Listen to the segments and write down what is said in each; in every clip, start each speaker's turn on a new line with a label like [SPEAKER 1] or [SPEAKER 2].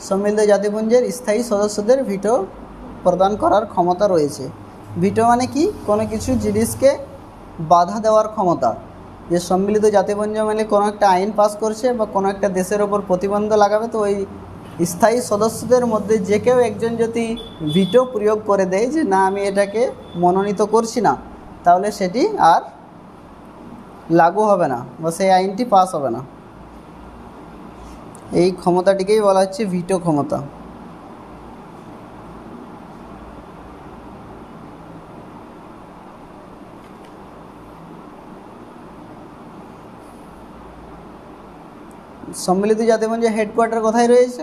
[SPEAKER 1] সম্মিলিত জাতিপুঞ্জের স্থায়ী সদস্যদের ভিটো প্রদান করার ক্ষমতা রয়েছে। ভিটো মানে কি? কোনো কিছু জিনিসকে বাধা দেওয়ার ক্ষমতা। যে সম্মিলিত জাতিপুঞ্জ মানে কোনো একটা আইন পাস করছে বা কোনো একটা দেশের ওপর প্রতিবন্ধ লাগাবে, তো ওই স্থায়ী সদস্যদের মধ্যে যে কেউ একজন যদি ভিটো প্রয়োগ করে দেয় যে না আমি এটাকে মনোনীত করছি না, তাহলে সেটি আর লাগু হবে না বা সেই আইনটি পাস হবে না। এই ক্ষমতাটিকেই বলা হচ্ছে ভিটো ক্ষমতা। সম্মিলিত জাতিপুঞ্জের হেডকোয়ার্টার কোথায় রয়েছে?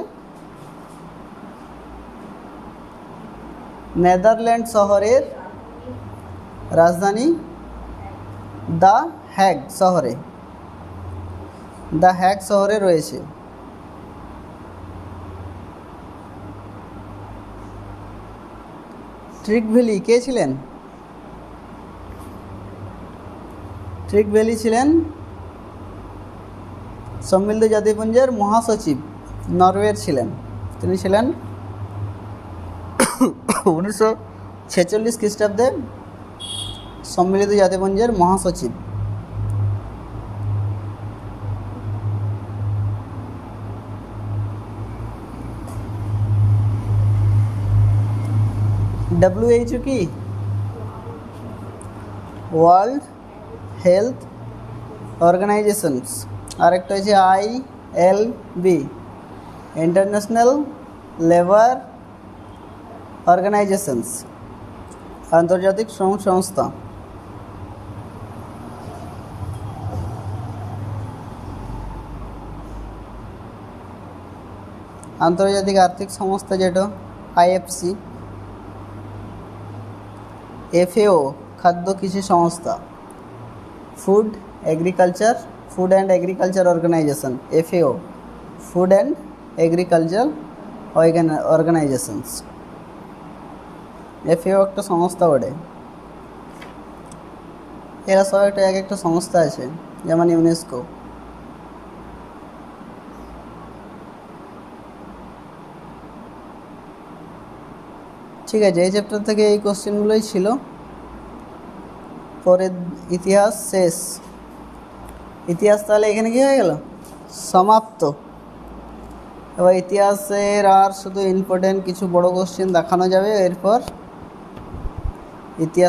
[SPEAKER 1] নেদারল্যান্ড শহরের রাজধানী দ্য হ্যাগ শহরে রয়েছে। ট্রিকভ্যালি কে ছিলেন? ট্রিকভ্যালি ছিলেন সম্মিলিত জাতিপুঞ্জের মহাসচিব, নরওয়ের ছিলেন। তিনি ছিলেন 1946 খ্রিস্টাব্দে সম্মিলিত জাতিপুঞ্জের মহাসচিব। WHO কি? World health organizations. আরেকটা হচ্ছে ILB, ইন্টারন্যাশনাল লেবার অর্গানাইজেশনস, আন্তর্জাতিক শ্রম সংস্থা। আন্তর্জাতিক আর্থিক সংস্থা যেটা IFC। FAO খাদ্য কৃষি সংস্থা। Food and agriculture organization. FAO food and agriculture organizations. FAO একটা সংস্থা বটে। এরা সব একটা এক একটা সংস্থা আছে, যেমন ইউনেস্কো। ঠিক আছে, এই চ্যাপ্টার থেকে এই কোশ্চেনগুলোই ছিল। পরে ইতিহাস শেষ। ইতিহাস তাহলে এখানে কি হয়ে গেল? সমাপ্ত। এবার ইতিহাসের আর শুধু ইম্পর্টেন্ট কিছু বড় কোশ্চেন দেখানো যাবে। এরপর ইতিহাস